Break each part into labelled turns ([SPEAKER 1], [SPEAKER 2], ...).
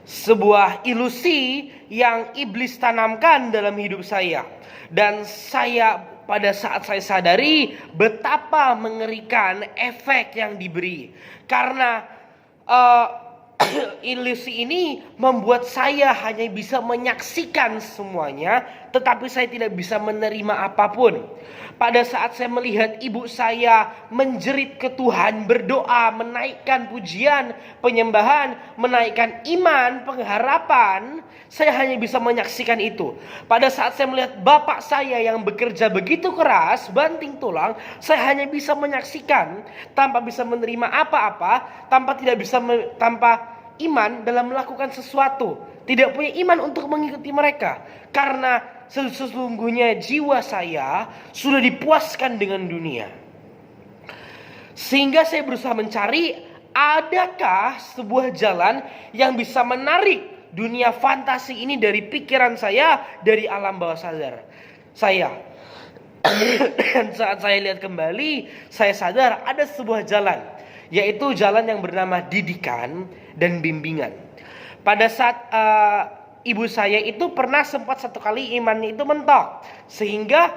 [SPEAKER 1] sebuah ilusi yang iblis tanamkan dalam hidup saya. Dan saya pada saat saya sadari betapa mengerikan efek yang diberi. Karena ilusi ini membuat saya hanya bisa menyaksikan semuanya, tetapi saya tidak bisa menerima apapun. Pada saat saya melihat ibu saya menjerit ke Tuhan, berdoa, menaikkan pujian, penyembahan, menaikkan iman, pengharapan, saya hanya bisa menyaksikan itu. Pada saat saya melihat bapak saya yang bekerja begitu keras, banting tulang, saya hanya bisa menyaksikan tanpa bisa menerima apa-apa, tanpa iman dalam melakukan sesuatu. Tidak punya iman untuk mengikuti mereka. Karena sesungguhnya jiwa saya sudah dipuaskan dengan dunia. Sehingga saya berusaha mencari, adakah sebuah jalan yang bisa menarik dunia fantasi ini dari pikiran saya, dari alam bawah sadar saya. Dan saat saya lihat kembali, saya sadar ada sebuah jalan, yaitu jalan yang bernama didikan dan bimbingan. Pada saat ibu saya itu pernah sempat satu kali imannya itu mentok, sehingga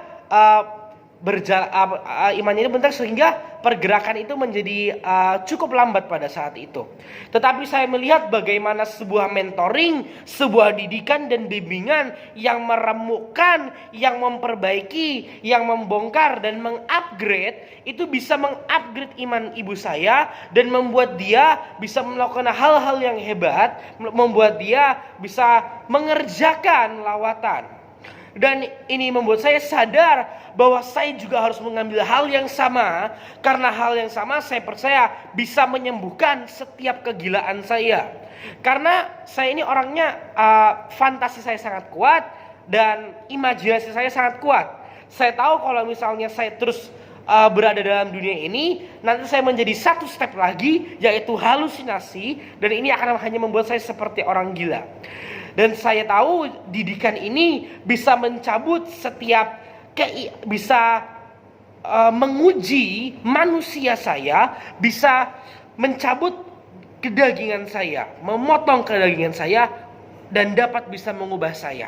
[SPEAKER 1] imannya itu bentar, sehingga pergerakan itu menjadi cukup lambat pada saat itu. Tetapi saya melihat bagaimana sebuah mentoring, sebuah didikan dan bimbingan yang meremukkan, yang memperbaiki, yang membongkar dan mengupgrade, itu bisa mengupgrade iman ibu saya dan membuat dia bisa melakukan hal-hal yang hebat, membuat dia bisa mengerjakan lawatan. Dan ini membuat saya sadar bahwa saya juga harus mengambil hal yang sama. Karena hal yang sama saya percaya bisa menyembuhkan setiap kegilaan saya. Karena saya ini orangnya fantasi saya sangat kuat dan imajinasi saya sangat kuat. Saya tahu kalau misalnya saya terus berada dalam dunia ini, nanti saya menjadi satu step lagi, yaitu halusinasi. Dan ini akan hanya membuat saya seperti orang gila. Dan saya tahu didikan ini bisa mencabut bisa menguji manusia saya, bisa mencabut kedagingan saya, memotong kedagingan saya, dan dapat bisa mengubah saya.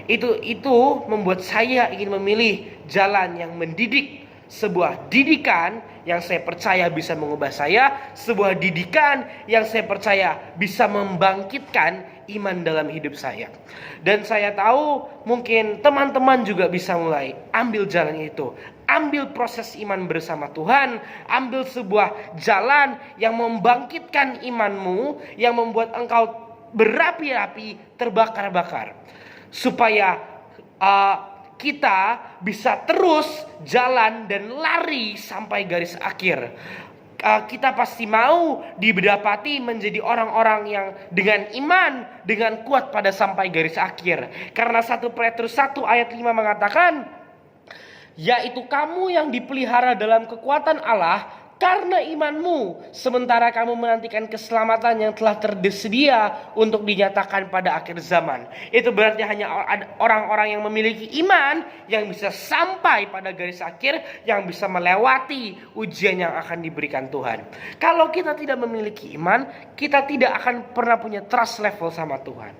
[SPEAKER 1] Itu membuat saya ingin memilih jalan yang mendidik, sebuah didikan yang saya percaya bisa mengubah saya, sebuah didikan yang saya percaya bisa membangkitkan iman dalam hidup saya. Dan saya tahu mungkin teman-teman juga bisa mulai ambil jalan itu. Ambil proses iman bersama Tuhan. Ambil sebuah jalan yang membangkitkan imanmu, yang membuat engkau berapi-api, terbakar-bakar. Supaya kita bisa terus jalan dan lari sampai garis akhir. Kita pasti mau didapati menjadi orang-orang yang dengan iman, dengan kuat pada sampai garis akhir. Karena 1 Petrus 1 ayat 5 mengatakan, yaitu kamu yang dipelihara dalam kekuatan Allah karena imanmu, sementara kamu menantikan keselamatan yang telah tersedia untuk dinyatakan pada akhir zaman. Itu berarti hanya orang-orang yang memiliki iman yang bisa sampai pada garis akhir, yang bisa melewati ujian yang akan diberikan Tuhan. Kalau kita tidak memiliki iman, kita tidak akan pernah punya trust level sama Tuhan.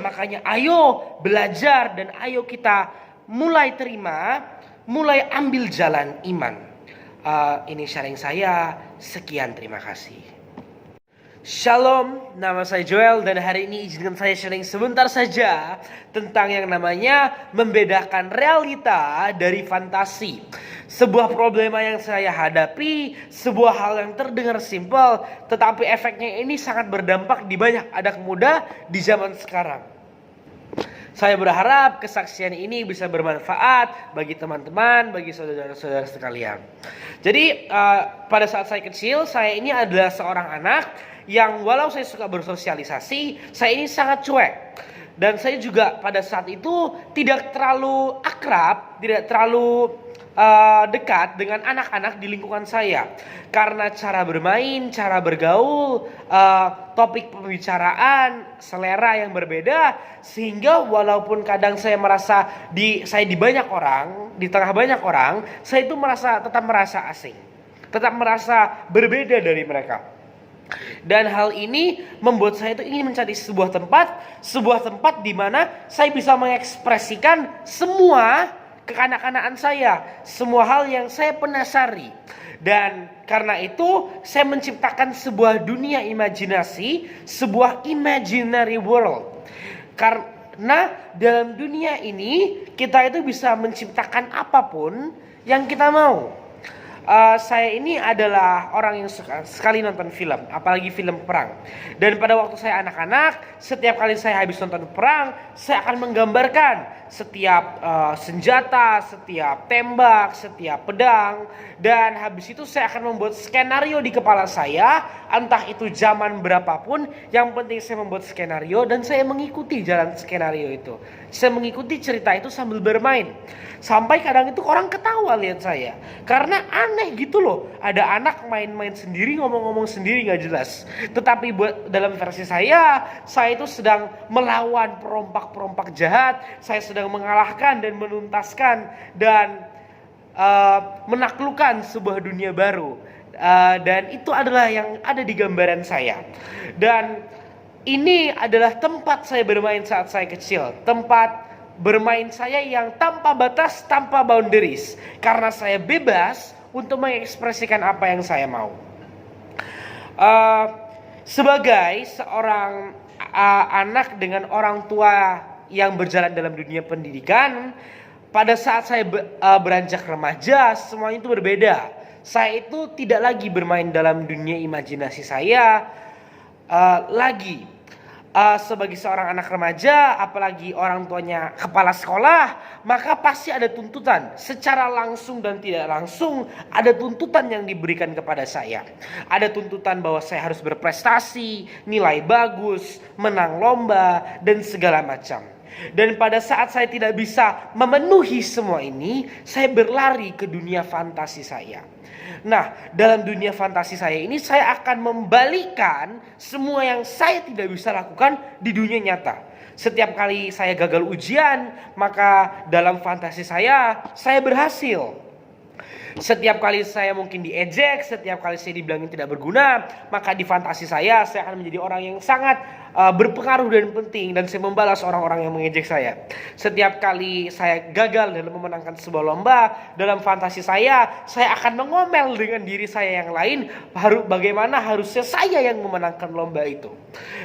[SPEAKER 1] Makanya ayo belajar dan ayo kita mulai terima, mulai ambil jalan iman. Ini sharing saya. Sekian, terima kasih. Shalom, nama saya Joel dan hari ini izinkan saya sharing sebentar saja tentang yang namanya membedakan realita dari fantasi. Sebuah problema yang saya hadapi, sebuah hal yang terdengar simpel, tetapi efeknya ini sangat berdampak di banyak anak muda di zaman sekarang. Saya berharap kesaksian ini bisa bermanfaat bagi teman-teman, bagi saudara-saudara sekalian. Jadi pada saat saya kecil, saya ini adalah seorang anak yang walau saya suka bersosialisasi, saya ini sangat cuek. Dan saya juga pada saat itu tidak terlalu akrab, tidak terlalu dekat dengan anak-anak di lingkungan saya. Karena cara bermain, cara bergaul, topik pembicaraan, selera yang berbeda, sehingga walaupun kadang saya merasa di tengah banyak orang, saya itu tetap merasa asing, tetap merasa berbeda dari mereka. Dan hal ini membuat saya itu ingin mencari sebuah tempat di mana saya bisa mengekspresikan semua kekanak-kanakan saya, semua hal yang saya penasari. Dan karena itu saya menciptakan sebuah dunia imajinasi, sebuah imaginary world. Karena dalam dunia ini kita itu bisa menciptakan apapun yang kita mau. Saya ini adalah orang yang suka sekali nonton film, apalagi film perang. Dan pada waktu saya anak-anak, setiap kali saya habis nonton perang, saya akan menggambarkan setiap senjata, setiap tembak, setiap pedang. Dan habis itu saya akan membuat skenario di kepala saya, entah itu zaman berapapun. Yang penting saya membuat skenario dan saya mengikuti jalan skenario itu. Saya mengikuti cerita itu sambil bermain. Sampai kadang itu orang ketawa lihat saya. Karena aneh gitu loh. Ada anak main-main sendiri, ngomong-ngomong sendiri gak jelas. Tetapi dalam versi saya itu sedang melawan perompak-perompak jahat. Saya sedang mengalahkan dan menuntaskan dan menaklukkan sebuah dunia baru. Dan itu adalah yang ada di gambaran saya. Dan ini adalah tempat saya bermain saat saya kecil. Tempat bermain saya yang tanpa batas, tanpa boundaries. Karena saya bebas untuk mengekspresikan apa yang saya mau. Sebagai seorang anak dengan orang tua yang berjalan dalam dunia pendidikan, pada saat saya beranjak remaja, semuanya itu berbeda. Saya itu tidak lagi bermain dalam dunia imajinasi saya lagi. Sebagai seorang anak remaja, apalagi orang tuanya kepala sekolah, maka pasti ada tuntutan. Secara langsung dan tidak langsung, ada tuntutan yang diberikan kepada saya. Ada tuntutan bahwa saya harus berprestasi, nilai bagus, menang lomba, dan segala macam. Dan pada saat saya tidak bisa memenuhi semua ini, saya berlari ke dunia fantasi saya. Nah, dalam dunia fantasi saya ini, saya akan membalikan semua yang saya tidak bisa lakukan di dunia nyata. Setiap kali saya gagal ujian, maka dalam fantasi saya berhasil. Setiap kali saya mungkin diejek, setiap kali saya dibilangin tidak berguna, maka di fantasi saya akan menjadi orang yang sangat berpengaruh dan penting, dan saya membalas orang-orang yang mengejek saya. Setiap kali saya gagal dalam memenangkan sebuah lomba, dalam fantasi saya akan mengomel dengan diri saya yang lain, bagaimana harusnya saya yang memenangkan lomba itu.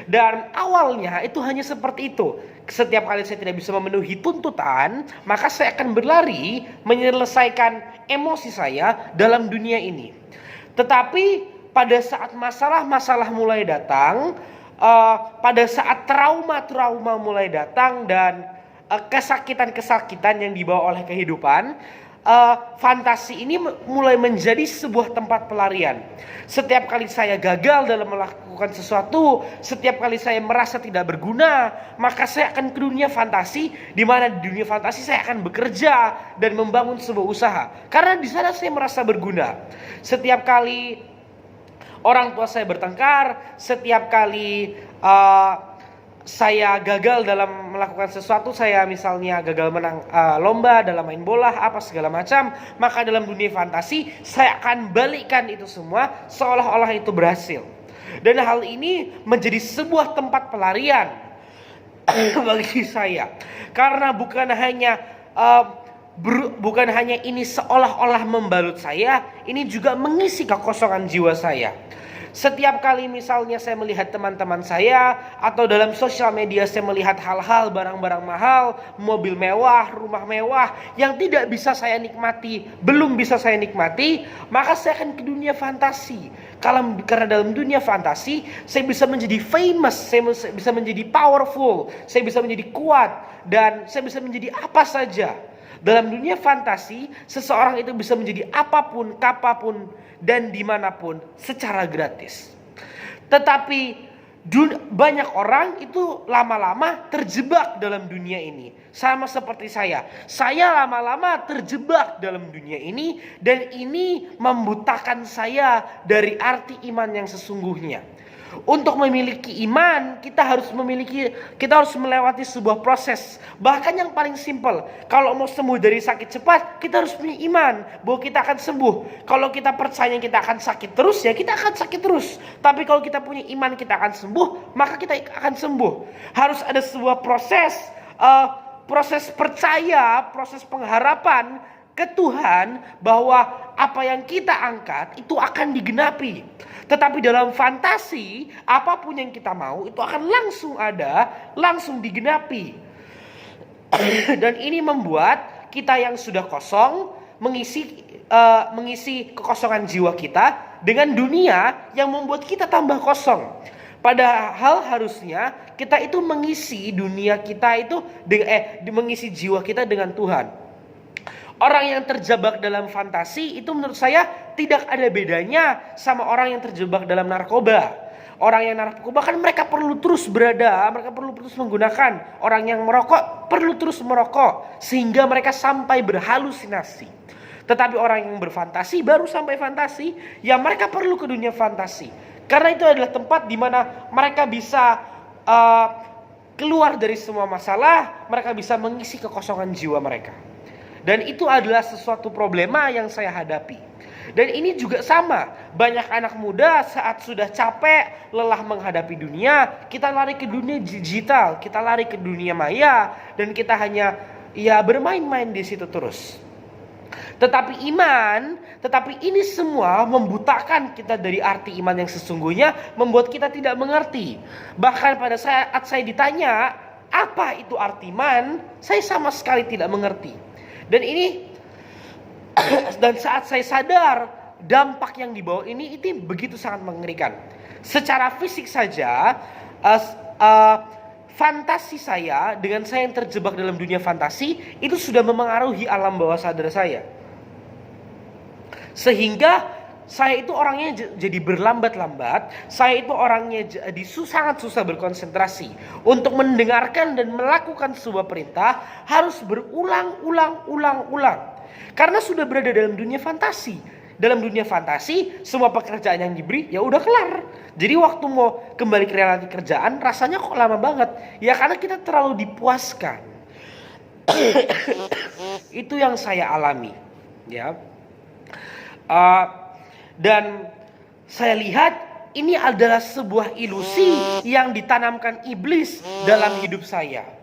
[SPEAKER 1] Dan awalnya itu hanya seperti itu. Setiap kali saya tidak bisa memenuhi tuntutan, maka saya akan berlari menyelesaikan emosi saya dalam dunia ini. Tetapi pada saat masalah-masalah mulai datang, pada saat trauma-trauma mulai datang dan kesakitan-kesakitan yang dibawa oleh kehidupan, fantasi ini mulai menjadi sebuah tempat pelarian. Setiap kali saya gagal dalam melakukan sesuatu, setiap kali saya merasa tidak berguna, maka saya akan ke dunia fantasi, di mana di dunia fantasi saya akan bekerja dan membangun sebuah usaha. Karena di sana saya merasa berguna. Setiap kali orang tua saya bertengkar, setiap kali saya gagal dalam melakukan sesuatu, saya misalnya gagal menang lomba dalam main bola, apa segala macam, maka dalam dunia fantasi saya akan balikkan itu semua seolah-olah itu berhasil. Dan hal ini menjadi sebuah tempat pelarian bagi saya, karena bukan hanya ini seolah-olah membalut saya, ini juga mengisi kekosongan jiwa saya. Setiap kali misalnya saya melihat teman-teman saya, atau dalam sosial media saya melihat hal-hal barang-barang mahal, mobil mewah, rumah mewah yang tidak bisa saya nikmati, belum bisa saya nikmati, maka saya akan ke dunia fantasi. Karena dalam dunia fantasi saya bisa menjadi famous, saya bisa menjadi powerful, saya bisa menjadi kuat, dan saya bisa menjadi apa saja. Dalam dunia fantasi, seseorang itu bisa menjadi apapun, kapapun, dan dimanapun secara gratis. Tetapi banyak orang itu lama-lama terjebak dalam dunia ini. Sama seperti saya lama-lama terjebak dalam dunia ini, dan ini membutakan saya dari arti iman yang sesungguhnya. Untuk memiliki iman, kita harus melewati sebuah proses. Bahkan yang paling simpel, kalau mau sembuh dari sakit cepat, kita harus punya iman bahwa kita akan sembuh. Kalau kita percaya kita akan sakit terus, ya kita akan sakit terus. Tapi kalau kita punya iman kita akan sembuh, maka kita akan sembuh. Harus ada sebuah proses percaya, proses pengharapan ke Tuhan bahwa apa yang kita angkat itu akan digenapi. Tetapi dalam fantasi, apapun yang kita mau itu akan langsung ada, langsung digenapi. Dan ini membuat kita yang sudah kosong mengisi kekosongan jiwa kita dengan dunia yang membuat kita tambah kosong. Padahal harusnya kita itu mengisi dunia kita itu mengisi jiwa kita dengan Tuhan. Orang yang terjebak dalam fantasi itu menurut saya tidak ada bedanya sama orang yang terjebak dalam narkoba. Orang yang narkoba kan mereka perlu terus mereka perlu terus menggunakan. Orang yang merokok perlu terus merokok sehingga mereka sampai berhalusinasi. Tetapi orang yang berfantasi baru sampai fantasi, ya mereka perlu ke dunia fantasi. Karena itu adalah tempat di mana mereka bisa keluar dari semua masalah, mereka bisa mengisi kekosongan jiwa mereka. Dan itu adalah sesuatu problema yang saya hadapi. Dan ini juga sama. Banyak anak muda saat sudah capek, lelah menghadapi dunia, kita lari ke dunia digital, kita lari ke dunia maya, dan kita hanya bermain-main di situ terus. Tetapi ini semua membutakan kita dari arti iman yang sesungguhnya, membuat kita tidak mengerti. Bahkan pada saat saya ditanya, apa itu arti iman? Saya sama sekali tidak mengerti. Dan saat saya sadar dampak yang dibawa ini itu begitu sangat mengerikan. Secara fisik saja, fantasi saya dengan saya yang terjebak dalam dunia fantasi itu sudah memengaruhi alam bawah sadar saya. Sehingga saya itu orangnya jadi berlambat-lambat, saya itu orangnya jadi sangat susah berkonsentrasi. Untuk mendengarkan dan melakukan sebuah perintah harus berulang-ulang. Karena sudah berada dalam dunia fantasi. Dalam dunia fantasi, semua pekerjaan yang diberi ya udah kelar. Jadi waktu mau kembali ke realiti kerjaan rasanya kok lama banget. Ya karena kita terlalu dipuaskan. Itu yang saya alami, ya. Dan saya lihat ini adalah sebuah ilusi yang ditanamkan iblis dalam hidup saya.